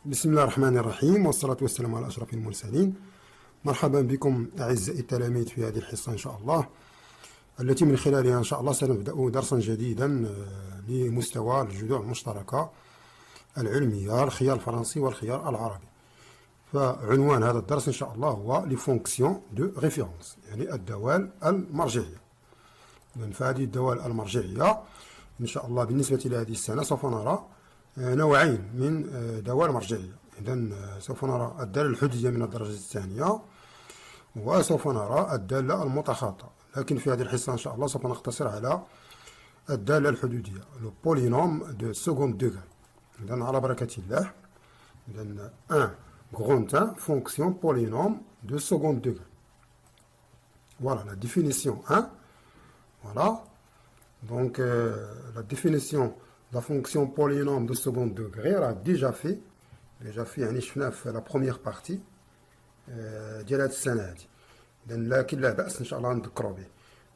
بسم الله الرحمن الرحيم والصلاة والسلام على أشرف المرسلين. مرحبا بكم أعزائي التلاميذ في هذه الحصة إن شاء الله، التي من خلالها إن شاء الله سنبدأ درسا جديدا لمستوى الجذور المشتركة العلمية، الخيار الفرنسي والخيار العربي. فعنوان هذا الدرس إن شاء الله هو لي فونكسيون دو ريفيرونس، يعني الدوال المرجعية. فهذه الدوال المرجعية إن شاء الله بالنسبة لهذه السنة سوف نرى نوعين من دوال مرجعية. إذن سوف نرى الدالة الحدودية من الدرجة الثانية، وسوف نرى الدالة المتخاطئة، لكن في هذه الحصة إن شاء الله سوف نقتصر على الدالة الحدودية، لو بولينوم دو سكوند دوغري. إذن على بركة الله. إذن ان grand 1 fonction polynôme de second degré. Voilà la définition 1. Voilà. Donc la définition de la fonction polynôme de second degré, on l'a déjà fait. يعني شفناه في la première partie ديال هاد السنة هادي. لكن لا بأس إن شاء الله نذكروا به.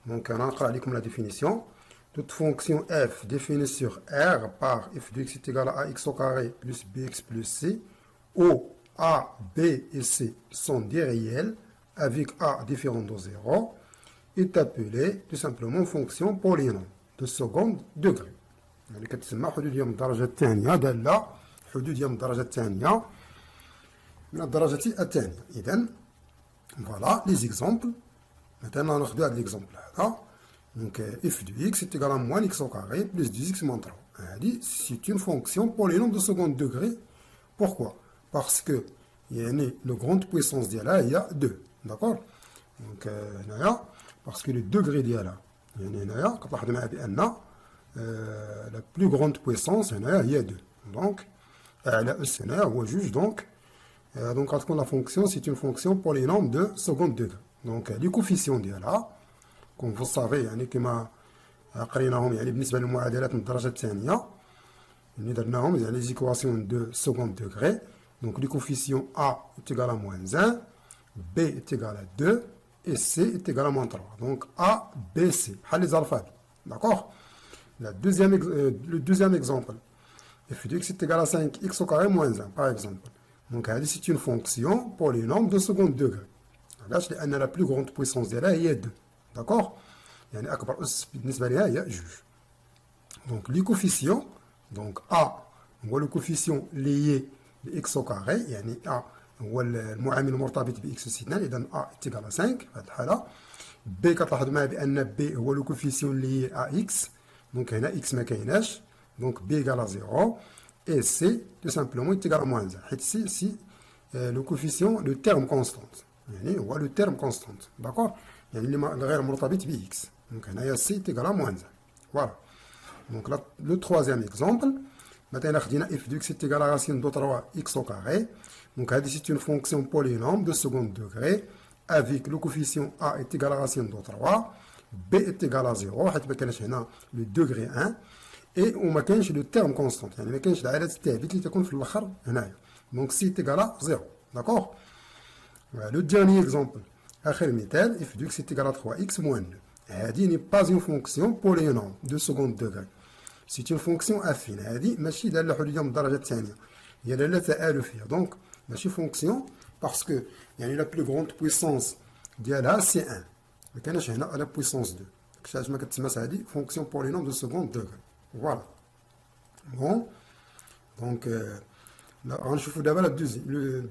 Donc أنا نقرأ عليكم la définition. Toute fonction f définie sur R par f de x est égal à ax au carré plus bx plus c, où A, B et C sont des réels avec A différent de 0, est appelée tout simplement fonction polynôme de second degré. يعني كتسمى حدودية من الدرجة الثانية، دالة حدودية من الدرجة الثانية من الدرجة الثانية. إذن فوالا لي زيكزومبل. مثلا ناخدو هاد ليكزومبل هذا. Donc f de x est égal à moins x au carré plus 2x moins 3. C'est une fonction polynôme de second degré. Pourquoi? Parce que le grande puissance ديالها هي 2. D'accord? Donc هنايا parce que le degré ديالها يعني هنايا كتلاحظوا معايا بأن la plus grande puissance هنايا هي 2. Donc أعلى أس هنايا هو 2. Donc غتكون la fonction c'est une fonction polynôme de second degré. Donc les coefficients ديالها comme vous savez يعني كما قريناهم يعني بالنسبة للمعادلات من الدرجة الثانية يعني درناهم يعني les équations de second degré. Donc le coefficient A est égal à moins 1, B est égal à 2 et C est égal à moins 3. Donc A, B, C. Les alphabets. D'accord? Le deuxième exemple. f de x est égal à 5x au carré moins 1 par exemple. Donc c'est une fonction polynôme de second degré. Là, je dis la plus grande puissance de là est 2. D'accord? يعني أكبر أس بالنسبة لها هي 2. Donc les coefficients, donc A هو le coefficient lié x au carré، يعني A هو المعامل المرتبط ب x سينا، إذا A est égal à 5 في هذه الحالة. B كتلاحظوا معايا بأن B هو le coefficient lié à x، donc هنا x ما كايناش، donc B égale à 0 et C tout simplement est égal à moins 1 حيت C le coefficient le terme constant، يعني هو le terme constant. d'accord؟ يعني اللي غير مرتبط ب x، donc هنايا C est égal à moins 1. voilà. donc là, le troisième exemple. Maintenant, on a f de x est égal à racine de 3x au carré. Donc, c'est une fonction polynôme de second degré avec le coefficient a est égal à racine de 3, b est égal à 0, le degré 1, et on a le terme constant. Donc, c est égal à 0. D'accord? Le dernier exemple. f de x est égal à 3x moins 2. Ce n'est pas une fonction polynôme de second degré. C'est une fonction affine. هذه ماشي دالة حدودية من الدرجة الثانية، هي دالة تآلف فيها. donc ماشي fonction parce que يعني la plus grande puissance ديالها c'est 1. ما كايناش هنا la puissance 2. علاش ما كتسماش هذه fonction polynôme de second degré. voilà. bon donc غنشوفوا دابا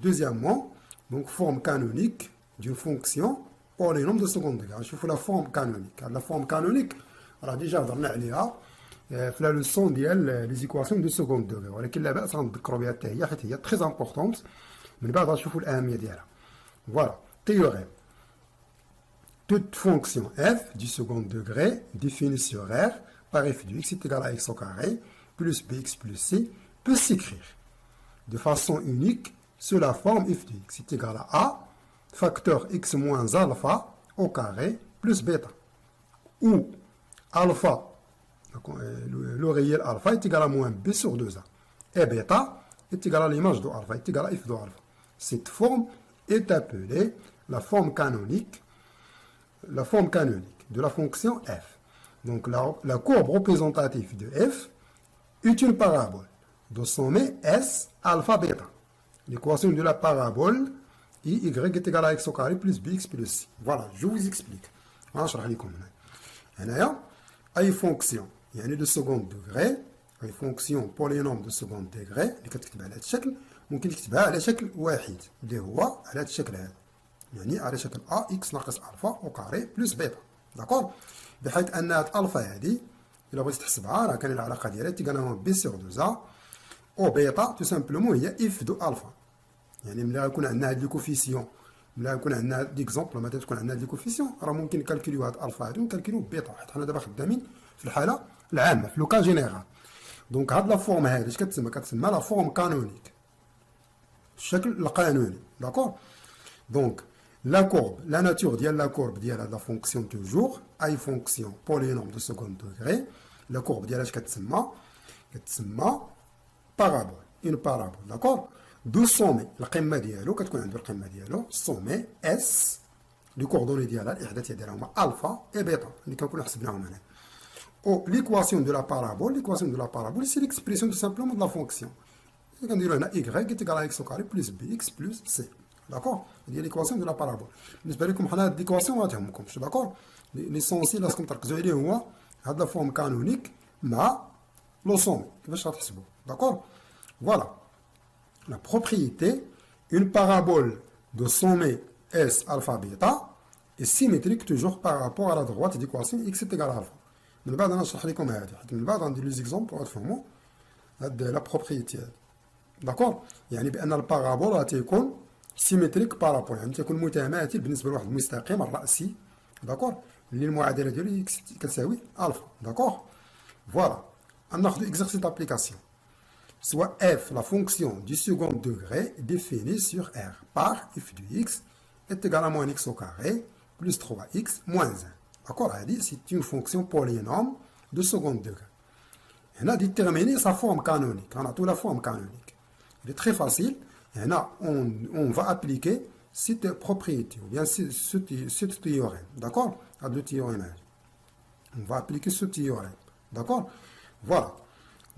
deuxièmement donc forme canonique d'une fonction polynôme de second degré. غنشوفوا la forme canonique. la forme canonique راه ديجا هضرنا عليها في لا لوسون ديال لي زيكواسيون دو سكوند دوغري، ولكن لا باس غنذكروا بها حتى هي حيت هي تري امبورطونت. من بعد غنشوفوا الاهميه ديالها. فوالا تhéorème. Toute fonction f du second degré définie sur R par f de x est égal à x au carré plus bx plus c peut s'écrire de façon unique sous la forme f de x est égal à a facteur x moins alpha au carré plus bêta, où alpha le réel alpha est égal à moins b sur 2a et bêta est égal à l'image de alpha est égal à f de alpha. Cette forme est appelée la forme canonique de la fonction f. Donc la courbe représentative de f est une parabole de sommet S alpha bêta. l'équation de la parabole y est égal à x au carré plus bx plus c. Voilà, je vous explique. غنشرح لكم هنايا اي فونكسيون يعني دو سكوند دوغري، اي فونكسيون بولينوم دو سكوند دوغري اللي كتكتب على هذا الشكل ممكن تكتبها على شكل واحد اللي هو على هذا الشكل هذا، يعني على شكل ا اكس ناقص الفا او كاري بلس بيتا. داكور، بحيث ان هاد الفا هادي الا بغيتي تحسبها راه كاين العلاقه ديالها تيقالها بي سور دو زا او بيتا تو سامبلومون هي اف دو الفا. يعني ملي غيكون عندنا هاد لي كوفيسيون، ملي غيكون عندنا ديكزومبل مثلا تكون عندنا هاد لي كوفيسيون راه ممكن نكالكوليو هاد الفا هادو ونكالكوليو بيتا، حيت حنا دابا خدامين في الحاله العامه في لوكا جينيرال. دونك هاد لا فورم هادي اش كتسمى؟ كتسمى لا فورم كانونيك، الشكل القانوني. داكور، دونك لا كورب، لا ناتور ديال لا كورب ديال هاد لا فونكسيون توجور اي فونكسيون بولينوم دو سكوند دوغري، لا كورب ديالها اش كتسمى؟ كتسمى بارابول، اون بارابول. داكور، دو سومي القمه ديالو كتكون عنده القمه ديالو سومي اس، لي كوردوني ديالها الاحداثيه ديالها هما الفا اي بيتا اللي كنكونوا حسبناهم هنا. او ليكواسيون دو لا بارابول، ليكواسيون دو لا بارابول سي ليكسبريسيون تو سامبلومون دو لا فونكسيون. كنديرو هنا y est égal à x au carré plus bx plus c. داكور، هذه ليكواسيون دو لا بارابول. بالنسبه لكم حنا هاد ليكواسيون ما تهمكمش. داكور، ليسونسيال لازمكم تركزوا عليه هو هاد لا فورم كانونيك مع لو سومي كيفاش غتحسبوا. داكور، فوالا la propriété, une parabole de sommet S alpha bêta est symétrique toujours par rapport à la droite d'équation x est égal à alpha. من بعد انا نشرح لكم هذه، حيت من بعد غندير لي زيكزومبل وغتفهموا هاد لا بروبريتي هذه. داكور، يعني بان البارابول غتكون سيمتريك بارابول، يعني تيكون متماثل بالنسبه لواحد المستقيم الراسي. داكور، اللي المعادله ديالو x كتساوي الفا. داكور، فوالا غناخذ اكزرسيس دابليكاسيون. Soit f, la fonction du second degré définie sur R par f de x est égal à moins x au carré plus 3x moins 1. D'accord, c'est une fonction polynôme de second degré. On a déterminé sa forme canonique. On a toute la forme canonique. Il est très facile. On va appliquer cette propriété, ou bien ce théorème. D'accord, à deux théorèmes. On va appliquer ce théorème. D'accord, voilà.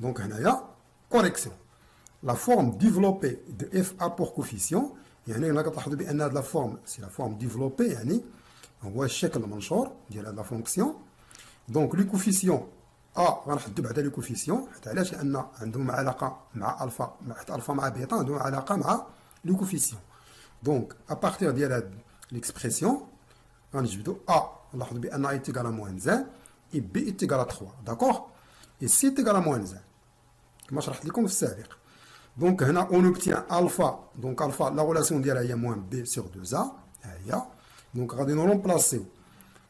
Donc, on a correction. La forme développée de FA pour coefficient, يعني هنا كتلاحظوا بان هاد لا فورم سي لا فورم ديفلوبي، يعني هو الشكل المنشور ديال هاد لا فونكسيون. دونك لي كوفيسيون غنحدو بعدا لي كوفيسيون، حيت علاش؟ لان عندهم علاقه مع الفا، حيت الفا مع بيتا عندهم علاقه مع لي كوفيسيون. دونك ابارتيغ ديال هاد ليكسبريسيون غنجبدو نلاحظوا بان اي تيغال ا موان 1 اي بي تيغال ا 3. داكور، اي سي تيغال ا موان 1 كما شرحت لكم في السابق. دونك هنا اون اوبتيان الفا، دونك الفا لا غولاسيون ديالها هي موان بي سور 2 ا، ها هي. دونك غادي نرومبلاسيو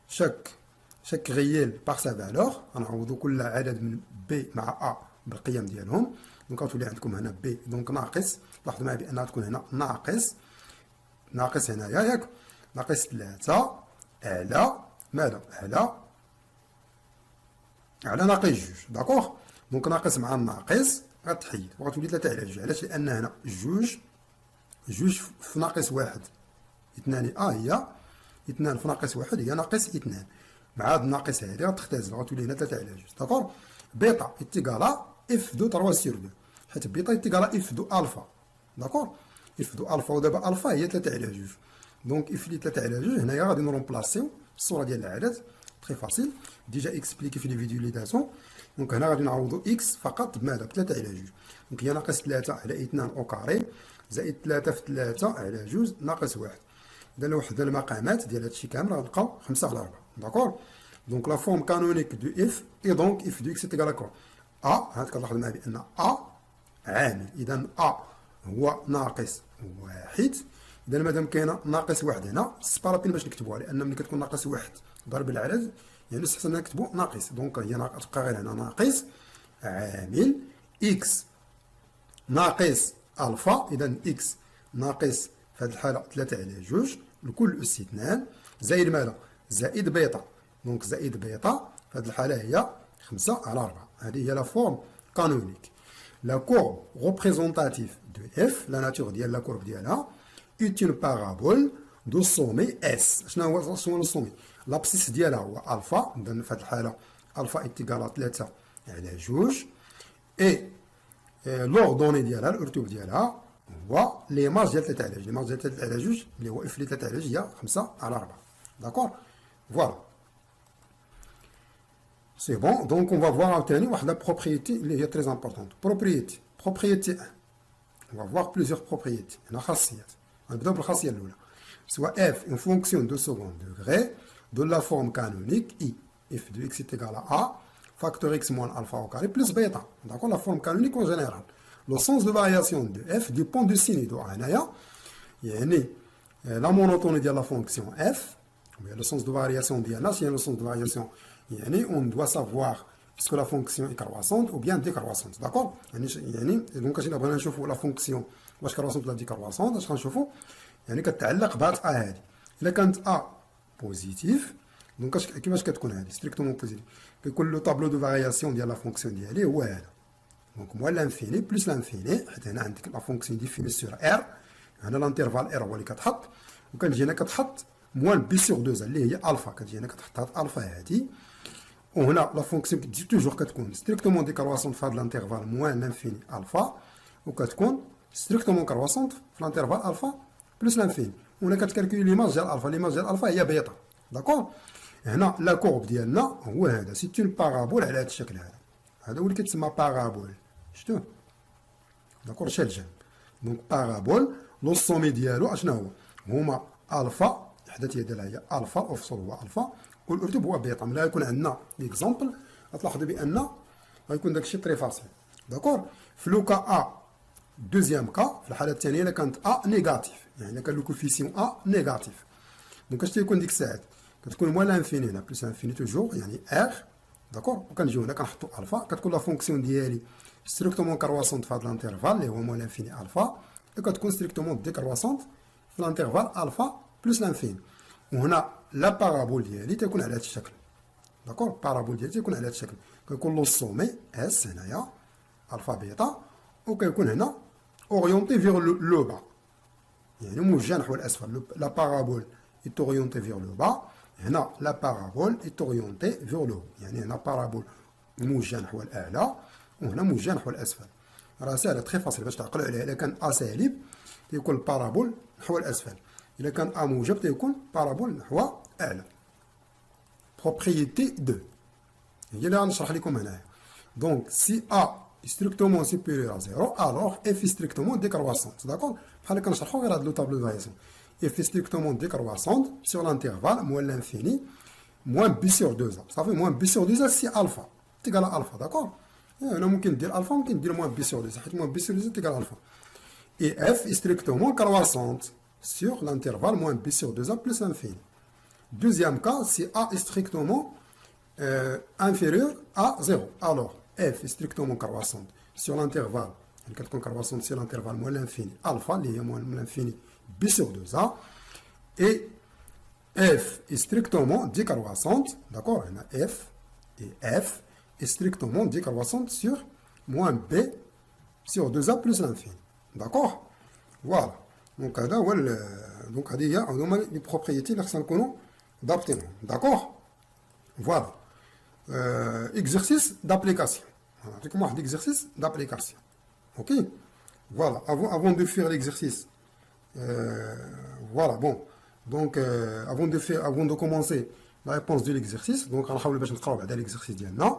شاك غيال باغ سا فالور، غنعوضو كل عدد من بي مع ا بالقيم ديالهم. دونك غتولي عندكم هنا بي دونك ناقص، لاحظوا معايا بانها تكون هنا ناقص هنايا ياك، ناقص 3 على ماذا؟ على ناقص 2. داكوغ، دونك ناقص مع الناقص غتحيد وغتولي 3 على 2. علاش؟ لان هنا جوج في ناقص 1 2 هي 2 في ناقص 1 هي ناقص 2 مع هاد الناقص هادي غتختزل غتولي هنا 3 على 2. داكور، بيتا ايتيغالا اف دو 3 سير 2، حيت بيتا ايتيغالا اف دو الفا. داكور، اف دو الفا، ودابا الفا هي 3 على 2. دونك اف لي 3 على 2 هنايا غادي نرومبلاسيو الصوره ديال العدد. تري فاسيل ديجا اكسبليكي في لي فيديوليزاسيون. دونك هنا غادي نعوضو اكس فقط بماذا؟ ب 3 على 2. دونك هي ناقص 3 على 2 او كاري زائد 3 في 3 على 2 ناقص 1. إذا لو وحدنا المقامات ديال هادشي كامل غنلقاو 5 على 4. داكور، دونك لا فورم كانونيك دو اف اي دونك اف دو اكس تيغال اكو هاد كنلاحظ معايا بان عامل، اذا هو ناقص 1. اذا مادام كاينه ناقص 1 هنا سبارابين باش نكتبوها، لان ملي كتكون ناقص 1 ضرب العدد يعني يستحسن نكتبو ناقص. دونك هي تبقى غير هنا ناقص عامل اكس ناقص الفا، اذا اكس ناقص في هذه الحاله 3 على 2 لكل اس 2 زائد ماذا؟ زائد بيتا. دونك زائد بيتا في هذه الحاله هي 5 على 4. هذه هي لا فورم كانونيك. لا كورب ريبريزونتاتيف دو اف، لا ناتور ديال لا كورب ديالها est une parabole de sommet S. شنو هو السومي؟ لابسيس ديالها هو الفا، اذا في هذه الحاله الفا ايتيغال 3 على 2 اي لوردوني ديالها الارتوب ديالها هو ليماج ديال 3 على 2 ليماج ديال 3 على 2 اللي هو اف اللي 3 على 2 هي 5 على 4 داكور فوالا سي بون دونك اون فا فوار عاوتاني واحد لا بروبريتي اللي هي تري امبورطونت بروبريتي 1 on va voir plusieurs propriétés هنا خاصيات غنبداو بالخاصيه الاولى سواء f en fonction de second degré de la forme canonique I f de x est égal à A facteur x moins alpha au carré plus bêta d'accord la forme canonique en général le sens de variation de f dépend du signe de هنايا يعني la monotonie ديال la fonction f le sens de variation ديالنا c'est le sens de variation يعني on doit savoir est-ce que la fonction est croissante ou bien décroissante d'accord يعني دونك اش بغينا نشوفوا لا فونكسيون واش كرواسونت ولا ديكرواسونت اش غنشوفوا يعني كتعلق بهاد ا هادي الا كانت ا بوزيتيف دونك كيفاش كتكون هادي ستريكتومون بوزيتيف كيكون لو طابلو دو فارياسيون ديال لا فونكسيون ديالي هو هذا دونك موان لانفيني بلس لانفيني حيت هنا عندك لا فونكسيون ديفيني سور ار هنا لانترفال ار هو اللي كتحط وكنجي هنا كتحط موان بي سور 2 اللي هي الفا كتجي هنا كتحط هاد الفا هادي وهنا لا فونكسيون كتجي توجور كتكون ستريكتومون ديكرواسونت في هاد لانترفال موان لانفيني الفا وكتكون ستريكتومون كرواسونت في لانترفال الفا بلس لانفيني وهنا كتكالكولي ليماج ديال الفا ليماج ديال الفا هي بيتا داكور هنا لا كورب ديالنا هو هذا سي اون بارابول على هذا الشكل هذا هو اللي كيتسمى بارابول شفتوه داكور شال الجنب دونك بارابول لو سومي ديالو اشنا هو هما الفا الحداثيه ديالها هي الفا الافصل هو الفا والارتب هو بيتا ملي يكون عندنا اكزومبل غتلاحظوا بان غيكون داكشي طري فاصل داكور في لو كا ا دوزيام كا في الحاله الثانيه الا كانت ا نيجاتيف يعني الا كان لو كوفيسيون ا نيجاتيف دونك اش تيكون ديك الساعات كتكون موان لانفيني هنا بلس انفيني توجور يعني ار داكور وكنجيو هنا كنحطو الفا كتكون لا فونكسيون ديالي ستريكتومون كرواسونت في هذا الانترفال اللي هو موان لانفيني الفا وكتكون ستريكتومون ديكرواسونت في الانترفال الفا بلس لانفيني وهنا لا بارابول ديالي تيكون على هذا الشكل داكور بارابول ديالي تيكون على هذا الشكل كيكون لو سومي اس هنايا الفا بيتا وكيكون هنا اورينتي فيغ لو با يعني موجه نحو الاسفل لا بارابول est orienté vers le bas هنا لا بارابول est orienté vers le haut يعني هنا بارابول موجه نحو الاعلى وهنا موجه نحو الاسفل راه ساهله تري فاصيل باش تعقلوا عليها الا كان ا سالب تيكون البارابول نحو الاسفل الا كان ا موجب تيكون بارابول نحو اعلى propriété 2 هي اللي غنشرح لكم هنايا دونك سي ا strictement supérieur à 0 alors f est strictement décroissante d'accord بحال كنشرحوا غير هذا لو طابلو فارياسيون f est strictement décroissante sur l'intervalle moins l'infini moins b sur 2a صافي moins b sur 2a c'est alpha تيقال alpha d'accord هنا ممكن دير alpha ممكن دير moins b sur 2 حيت moins b sur 2 تيقال alpha et f est strictement croissante sur l'intervalle moins b sur 2a plus l'infini deuxième cas si a est strictement inférieur à 0 alors f est strictement croissante sur l'intervalle يعني كتكون croissante sur l'intervalle moins l'infini alpha اللي هي moins l'infini b sur 2a et f est strictement décroissante d'accord هنا f et f est strictement décroissante sur moins b sur 2a plus l'infini d'accord voilà donc هذا هو donc هذه هي هما لي بروبريتي اللي خصنا نكونوا ضابطينهم d'accord voilà exercice d'application نعطيكم واحد exercice d'application ok voilà avant de faire l'exercice voilà bon donc avant de commencer la réponse de l'exercice donc غنحاول باش نقراو بعدا l'exercice ديالنا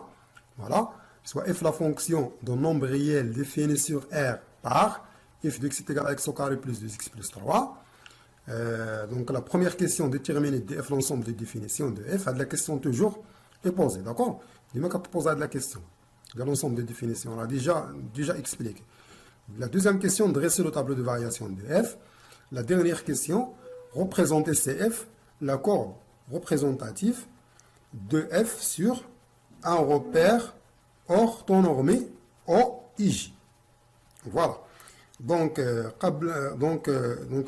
voilà soit f la fonction d'un nombre réel défini sur R par f de x est égal à x au carré plus 2x plus 3 donc la première question déterminer de f l'ensemble des définitions de f la question toujours est posée d'accord dima كتبوزا la question de l'ensemble des définitions on l'a déjà expliqué la deuxième question dresser le tableau de variation de f la dernière question représenter CF la courbe représentative de f sur un repère orthonormé OIJ voilà donc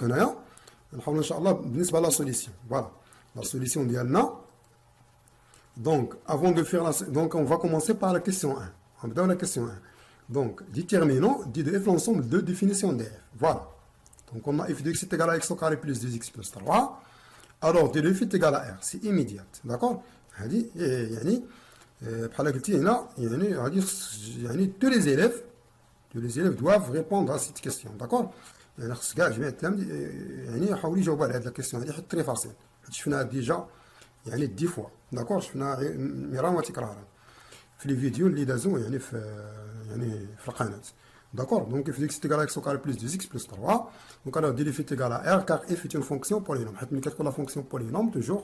هنايا نحاول ان شاء الله بالنسبه لا سوليسيون voilà la solution ديالنا donc avant de faire donc on va commencer par la question 1 on va la question 1 donc déterminons dit de f l'ensemble de définitions de f voilà donc on a f de x est égal à x au carré plus 2x plus 3 alors de f est égal à r c'est immédiate d'accord هذه يعني بحال قلتي هنا يعني غادي يعني tous les élèves tous les élèves doivent répondre à cette question, d'accord. يعني خص كاع جميع التلاميذ يعني يحاولوا يجاوبوا على هذه الكيستيون هذه حيت تري فاسيل، حيت شفناها ديجا يعني 10 فوا، داكور، شفناها مرارا وتكرارا في لي فيديو اللي دازو يعني في القناه، داكور. دونك if x est égal à x au carré plus 2x plus 3 donc alors df est égal à r car f est une fonction polynôme حيت ملي كتكون لا فونكسيون polynôme toujours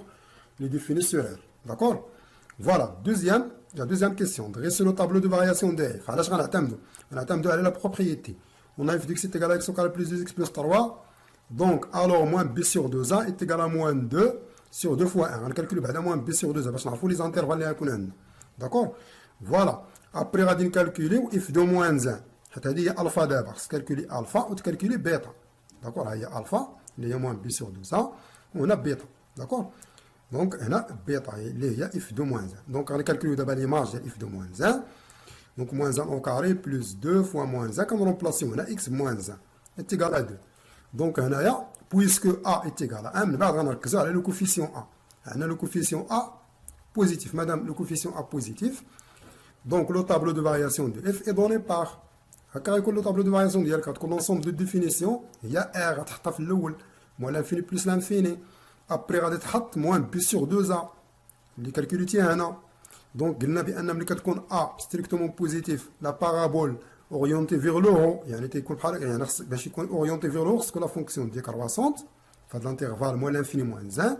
les définit sur r, d'accord. Voilà, la deuxième question. Dresser le tableau de variation de f. علاش غنعتمدوا على la propriété. On a f de x est égal à x au carré plus 2x plus 3. Donc, alors, moins b sur 2a est égal à moins 2 sur 2 fois 1. On calcule moins b sur 2a باش نعرفوا les intervalles اللي غيكون عندنا. D'accord. Voilà. Après, غادي نكالكوليو f de moins 1. حيت هذه هي الفا دابا. خص تكالكولي الفا وتكالكولي بيتا. D'accord. ها هي الفا اللي هي moins b sur 2a وهنا بيتا. D'accord. Donc, on a bêta, il y a f de moins 1. Donc, on a calculé d'abord l'image de f de moins 1. Donc, moins 1 au carré plus 2 fois moins 1. Comme on remplace, on a x moins 1 est égal à 2. Donc, on a, puisque a est égal à 1, on a le coefficient a. On a le coefficient a positif. Madame, le coefficient a positif. Donc, le tableau de variation de f est donné par. Le tableau de variation de f, l'ensemble de définition, il y a r, moins l'infini plus l'infini. Après, غادي تحط moins b sur 2a اللي كالكوليتيه هنا. دونك قلنا بان ملي كتكون a strictement positif la parabole orientée vers le haut يعني تيكون بحال يعني خص باش يكون orienté vers le haut خصك لا فونكسيون دي كرواسونت في هذا الانترفال moins l'infini moins 1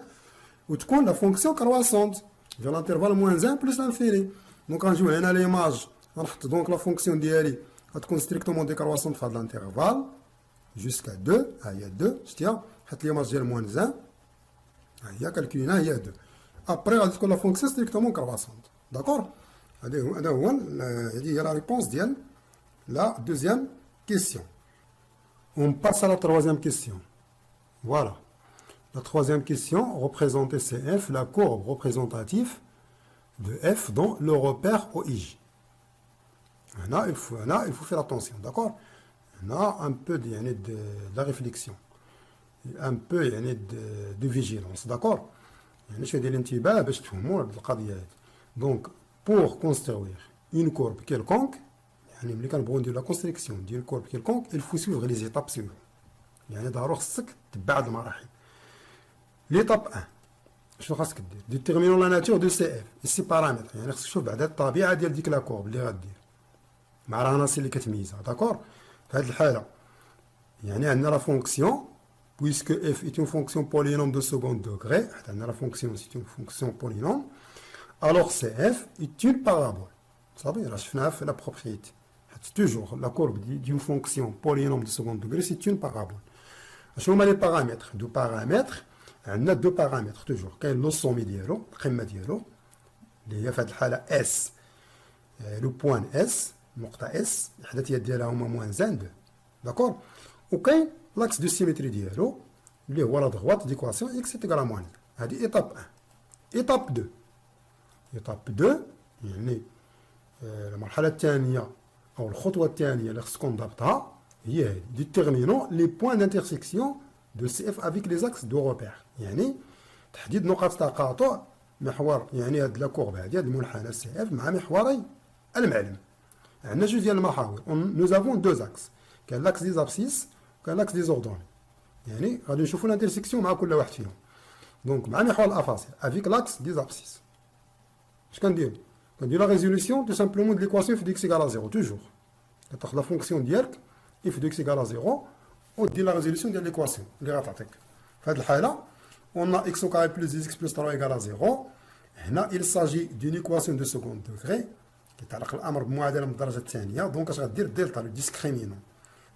وتكون لا فونكسيون كرواسونت في الانترفال moins 1 plus l'infini. دونك غنجيو هنا ليماج غنحط دونك لا فونكسيون ديالي غتكون strictement décroissante في هذا الانترفال jusqu'à 2 ها هي 2 شتيها حط ليماج ديال moins 1 هي كالكولينا هي 2. ابري غادي تكون لا فونكسيون ستريكتومون كرواسونت, داكور. هذا هو هذه هي لا ريبونس ديال لا دوزيام كيسيون. On passe à la troisième question. Voilà. La troisième question, représenter CF, la courbe représentative de F dans le repère OIJ. Là, il faut faire attention, d'accord. On a un peu de la réflexion. Un peu de vigilance, d'accord. Donc, pour construire une courbe quelconque, la construction d'une courbe quelconque, il faut suivre les étapes suivantes. L'étape 1, déterminons la nature de CF et ses paramètres. La courbe, d'accord. La fonction, puisque f est une fonction polynôme de second degré, la fonction c'est une fonction polynôme, alors cf est une parabole. Ça veut dire que la propriété. Toujours, la courbe d'une fonction polynôme de second degré, c'est une parabole. Je vais les paramètres. Deux paramètres, on a deux paramètres toujours. Quand le sommet dialo, il y a S, le point S, S, il y a moins 1, 2. D'accord? Ok? L'axe de symétrie dialo, اللي هو la droite d'équation x est égal à moins 1. هذه étape 1. étape 2. étape 2 يعني المرحلة الثانية أو الخطوة الثانية اللي خصكم نضبطها هي déterminons les points d'intersection de CF avec les axes de repère. يعني تحديد نقاط تقاطع محور يعني هاد لا كورب هادي هاد المنحنى CF مع محوري المعلم. عندنا جوج ديال المحاور. nous avons deux axes. كاين l'axe des abscisses وكاين l'axe des ordonnées. يعني غادي نشوفوا الانترسيكسيون مع كل واحد فيهم. دونك مع محور الافاصيل افيك لاكس دي زابسيس. اش كندير؟ كندير لا ريزوليسيون تو سامبلومون دو ليكواسيون اف دو اكس ايكال ا 0 توجور. كتاخذ لا فونكسيون ديالك اف دو اكس ايكال ا 0 ودير لا ريزوليسيون ديال ليكواسيون اللي غتعطيك. في هذه الحاله on a x au carré plus 10x plus 3 égale à 0. هنا il s'agit d'une équation de second degré كيتعلق الامر بمعادله من الدرجه الثانيه. دونك اش غدير دلتا لو ديسكريمينون.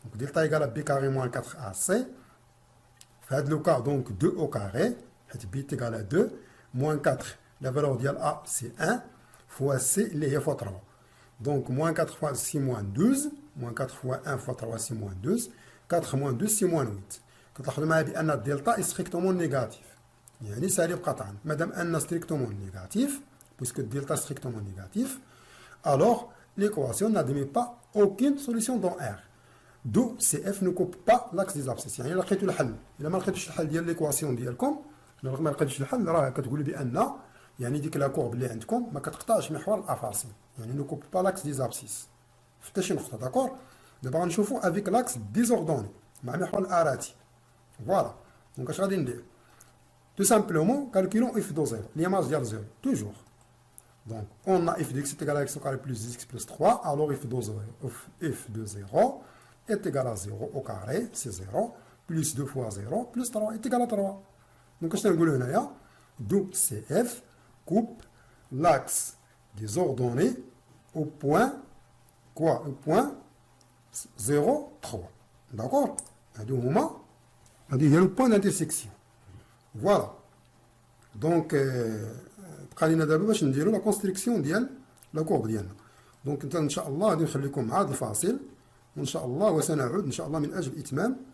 دونك دلتا ايكال ب كاري موان 4 ا سي. في هذا لو كا دونك 2 au carré حيت b est égal à 2 moins 4 la valeur ديال a c'est 1 fois c اللي هي fois 3. donc moins 4 fois 6 moins 12 moins 4 fois 1 fois 3 c'est moins 12 4 moins 2 c'est moins 8. كتلاحظوا معايا بان الدلتا ستريكتومون نيجاتيف يعني سالب قطعا. مادام ان ستريكتومون نيجاتيف puisque delta strictement négatif alors l'équation n'admet pas aucune solution dans R. d'où CF ne coupe pas l'axe des abscisses. يعني لقيتوا الحل. الا ما لقيتوش الحل ديال ليكواسيون ديالكم الا ما لقيتوش الحل راه كتقولوا بان يعني ديك لا كورب اللي عندكم ما كتقطعش محور الافاصيل يعني ne coupe pas l'axe des abscisses في حتى شي نقطه. داكور. دابا غنشوفو افيك لاكس ديزوردوني مع محور الاراتي. فوالا دونك اش غادي ندير؟ تو سامبلومون كالكولون اف دو زيرو ليماج ديال زيرو توجور. Donc, on a f de x est égal à x au carré plus 10x plus 3. Alors, f de 0 est égal à 0 au carré, c'est 0, plus 2 fois 0, plus 3 est égal à 3. Donc, qu'est-ce que je vais d'où CF coupe l'axe des ordonnées au point, quoi? Au point 0, 3. D'accord? C'est le point d'intersection. Voilà. Donc, خلينا دابا باش نديرو لا كونستركسيون ديال لا كورب ديالنا. دونك انت ان شاء الله غادي نخليكم مع هذا الفاصل وان شاء الله وسنعود ان شاء الله من اجل اتمام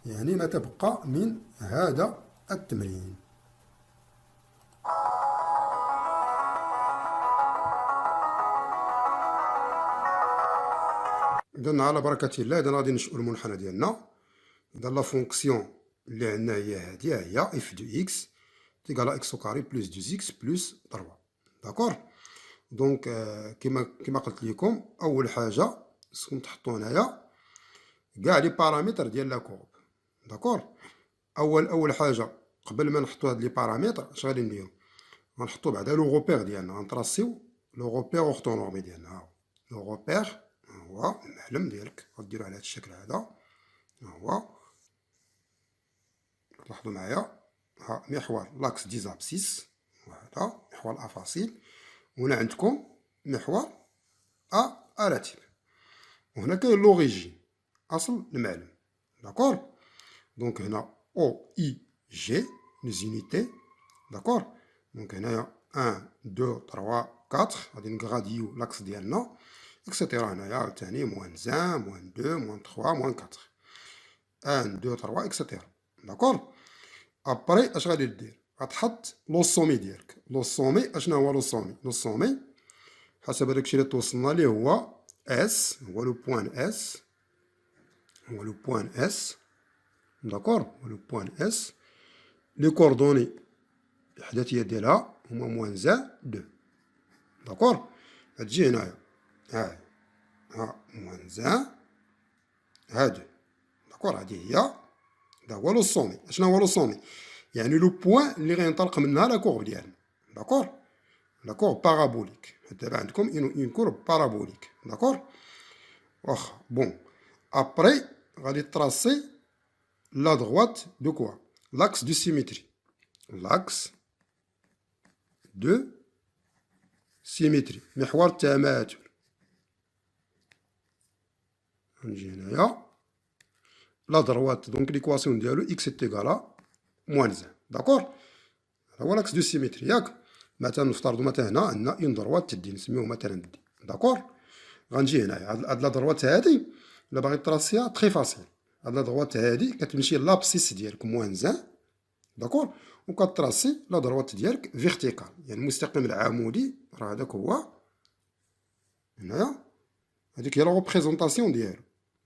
يعني ما تبقى من هذا التمرين. اذا على بركه الله اذا غادي نشئوا المنحنى ديالنا. اذا لا فونكسيون اللي عندنا هي هذه هي اف دو اكس égal à x au carré plus 2x plus 3. D'accord? Donc, كما قلت لكم أول حاجة خصكم تحطوا هنايا كاع لي بارامتر ديال لا كورب. داكور؟ أول حاجة قبل ما نحطوا هاد لي بارامتر اش غادي نديرو؟ غنحطوا بعدا لو غوبير ديالنا، غنطراسيو لو غوبير أورتونورمي ديالنا. ها لو غوبير هو المعلم ديالك غديرو على هاد الشكل هذا. ها هو لاحظوا معايا ها محور لاكس دي زابسيس، وهذا محور الافاصيل، وهنا عندكم محور اراتيب، وهنا كاين لوريجين اصل المعلم. داكور؟ دونك هنا او اي جي لي زونيتي. داكور؟ دونك هنايا 1 2 3 4 غادي نغاديو لاكس ديالنا اكسيتيرا. هنايا عاوتاني موان 1 موان 2 موان 3 موان 4 1 2 3 اكسيتيرا. داكور؟ ابري اش غادي دير؟ غتحط لو سومي ديالك. لو سومي اشنا هو لو سومي؟ لو سومي حسب داكشي اللي توصلنا ليه هو اس، هو لو بوان اس، هو لو بوان اس. داكور؟ هو لو بوان اس. لي كوردوني الاحداثيه ديالها هما موان زان 2. داكور؟ غتجي هنايا ها موان زان ها 2. داكور؟ هادي هي هذا هو لو سومي. اشنا هو لو سومي؟ يعني لو بوان اللي غينطلق منها لا كورب ديالنا. داكور؟ لا كورب بارابوليك. دابا عندكم اون كورب بارابوليك. داكور؟ واخا بون. ابري غادي تراسي لا دغوات دو كوا؟ لاكس دو سيميتري. لاكس دو سيميتري محور التماثل. نجي هنايا لا دروات دونك ليكواسيون ديالو اكس ايكالا موان زان. داكور؟ هذا هو لاكس دو سيميتري ياك. مثلا نفترضوا مثلا هنا عندنا اون دروات تدي نسميوه مثلا دي. داكور؟ غنجي هنايا هاد لا دروات هادي الا باغي تراسيها تري فاسيل. هاد لا دروات هادي كتمشي لابسيس ديالك موان زان. داكور؟ وكتراسي لا دروات ديالك فيرتيكال، يعني المستقيم العمودي راه هذاك هو هنايا. هذيك هي لا ريبريزونطاسيون ديالو،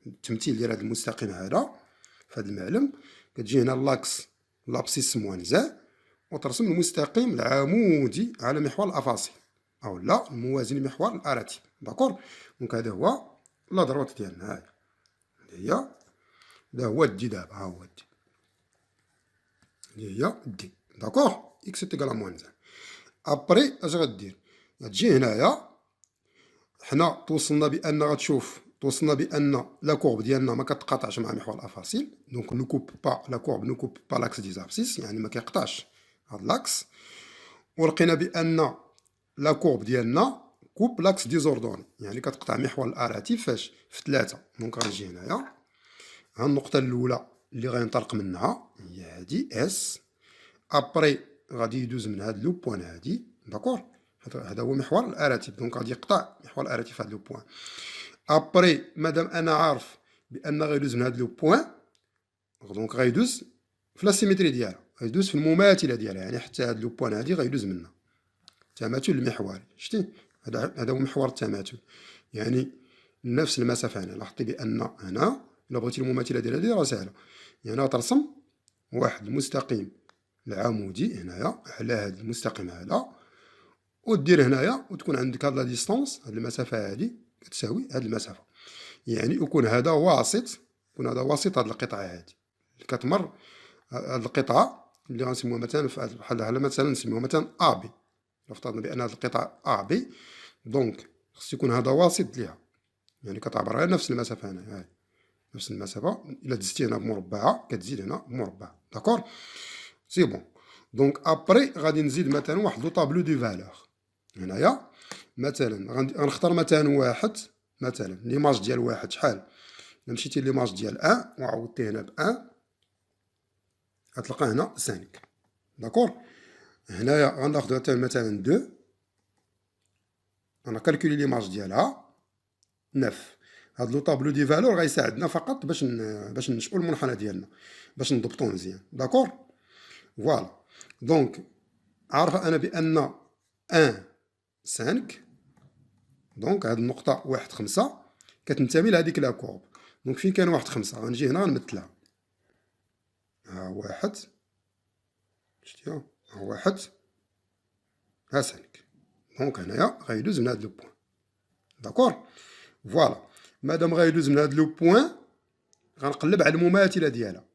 التمثيل ديال هذا المستقيم هذا في هذا المعلم. كتجي هنا لاكس لابسيس موان زان وترسم المستقيم العمودي على محور الافاصيل او لا الموازي لمحور الاراتيب. داكور؟ دونك هذا هو لا دروات ديالنا. هاهي هي هذا هو الدي. دابا ها هو الدي، هي الدي. داكور؟ اكس تيكالا موان زان. ابري اش غدير؟ غتجي هنايا حنا توصلنا بان غتشوف توصلنا بان لا كورب ديالنا ما كتقاطعش مع محور الافاصيل. دونك نو كوب با لا كورب نو كوب با لاكس دي زابسيس، يعني ما كيقطعش هاد لاكس. ولقينا بان لا كورب ديالنا كوب لاكس ديزوردوني، يعني كتقطع محور الاراتيب فاش في 3. دونك غنجي هنايا ها النقطه الاولى اللي غينطلق منها هي هادي اس. ابري غادي يدوز من هاد لو بوين هادي. داكور؟ هذا هو محور الاراتيب. دونك غادي يقطع محور الاراتيب في هاد لو بوين. ابري مادام انا عارف بان غيدوز من هاد لو بوين، دونك غيدوز في لا سيميتري ديالها، غيدوز في المماثله ديالها، يعني حتى هاد لو بوين هادي غيدوز منها تماثل المحوري. شتي؟ هذا هو محور التماثل، يعني نفس المسافه. هنا لاحظتي بان هنا الا بغيتي المماثله ديال هادي راه ساهله، يعني غترسم واحد المستقيم العمودي هنايا على هاد المستقيم هذا، ودير هنايا وتكون عندك هاد لا ديستونس، هاد المسافه هادي كتساوي هاد المسافه. يعني يكون هذا واسط، يكون هذا وسط هاد القطعة هادي اللي كتمر. هاد القطعة اللي غنسميوها مثلا بحال مثلا نسميوها مثلا أ بي. لو افترضنا بأن هاد القطعة أ بي، دونك خص يكون هذا واسط ليها، يعني كتعبر غير نفس المسافة هنا، هاي نفس المسافة. إلا دزتي هنا بمربعة كتزيد هنا بمربعة، داكور سي بون. دونك أبري غادي نزيد مثلا واحد لو طابلو دو فالور هنايا. مثلا غنختار مثلا واحد، مثلا ليماج ديال واحد شحال. إلا مشيتي ليماج ديال أن وعوضتي هنا بأن غتلقى هنا 5، داكور. هنايا غناخدو مثلا 2، أنا كالكولي ليماج ديالها 9. هاد لو طابلو دي فالور غيساعدنا فقط باش نشئو المنحنى ديالنا، باش نضبطو مزيان، داكور. فوالا دونك عارفة أنا بأن 1 5، دونك هاد النقطة 1 5 كتنتمي لهاديك لا كورب. دونك فين كان 1 5 غنجي هنا غنمثلها، ها 1 شتيها، ها 1 ها 5. دونك هنايا غيدوز من هاد لو بوان، داكور. فوالا مادام غيدوز من هاد لو بوان غنقلب على المماثلة ديالها.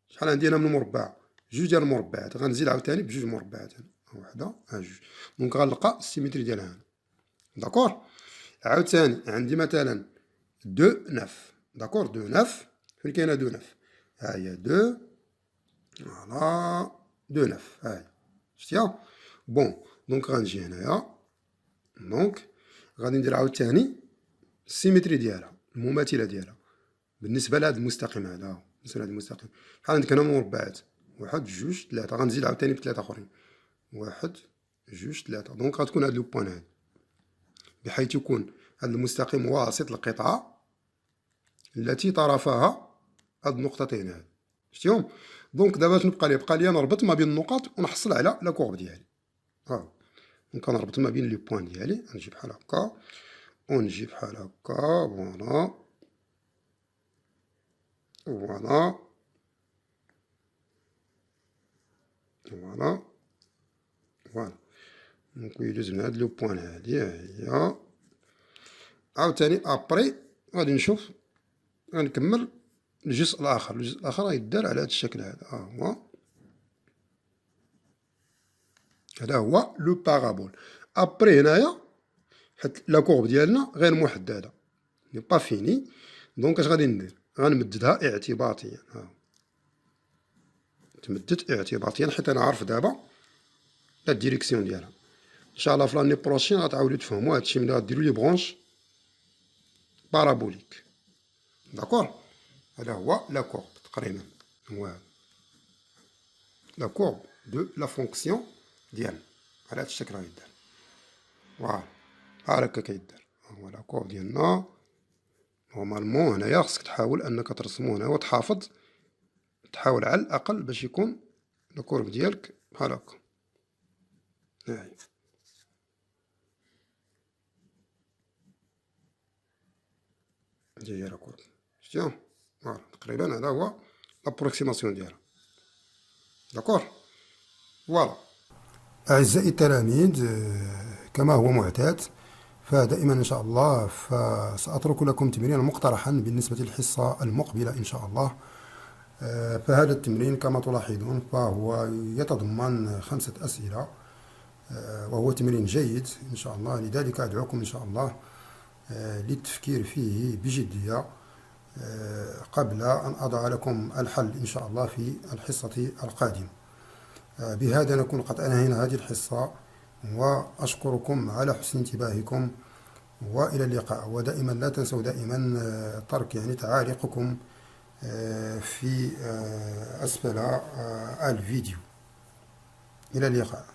شحال عندي هنا من مربع؟ 2 ديال المربعات، غنزيد عاوتاني ب2 مربعات، هنا وحدة ها 2، دونك غنلقى السيمتري ديالها هنا، داكور. عاوتاني عندي مثلا 2 9، داكور. 2 9 فين كاينة 2 9؟ ها هي 2، فوالا 2 9 ها هي شتيها. بون دونك غنجي هنايا، دونك غادي ندير عاوتاني السيمتري ديالها، المماثلة ديالها بالنسبة لهاد المستقيم هذا. هو بالنسبة لهاد المستقيم بحال عندك هنا مربعات 1 2 3، غنزيد عاوتاني ب3 اخرين 1 2 3، دونك غتكون هاد لو بوان هادي، بحيث يكون هاد المستقيم واسط القطعة التي طرفها هاد النقطتين هاد، شتيهم. دونك دابا شنو بقى لي نربط ما بين النقط ونحصل على لا كورب ديالي. ها دونك غنربط ما بين لي بوان ديالي، غنجي بحال هكا ونجي بحال هكا، فوالا فوالا فوالا فوالا. دونك يدوز من هاد لو بوان هادي، ها هي. عاوتاني ابري غادي نشوف، غنكمل الجزء الآخر. الجزء الآخر غيدار على هاد الشكل هذا، ها هو. هذا هو لو بارابول. ابري هنايا حيت لا كورب ديالنا غير محددة، ني با فيني، دونك اش غادي ندير؟ غنمددها اعتباطيا، ها تمدد اعتباطيا حيت انا عارف دابا لا ديريكسيون ديالها. ان شاء الله في لاني بروشين غتعاودو تفهموا هادشي ملي غديروا لي برونش بارابوليك، داكور. هذا هو لا كورب تقريبا، هو هذا لا كورب دو لا فونكسيون ديالنا على هاد الشكل غيدار، فوالا بحال هكا كيدار. هو لا كورب ديالنا نورمالمون. هنايا خصك تحاول انك ترسمو هنا وتحافظ، تحاول على الاقل باش يكون لا كورب ديالك بحال هكا، هاهي هي لا كورب، شتيها. فوالا تقريبا هذا هو لابروكسيماسيون ديالها، داكور. فوالا أعزائي التلاميذ، كما هو معتاد فدائما إن شاء الله فسأترك لكم تمرينا مقترحا بالنسبة للحصة المقبلة إن شاء الله. فهذا التمرين كما تلاحظون فهو يتضمن 5 أسئلة، وهو تمرين جيد إن شاء الله. لذلك أدعوكم إن شاء الله للتفكير فيه بجدية قبل أن أضع لكم الحل إن شاء الله في الحصة القادمة. بهذا نكون قد أنهينا هذه الحصة، وأشكركم على حسن انتباهكم، وإلى اللقاء. ودائما لا تنسوا دائما ترك تعاليقكم في أسفل الفيديو. إلى اللقاء.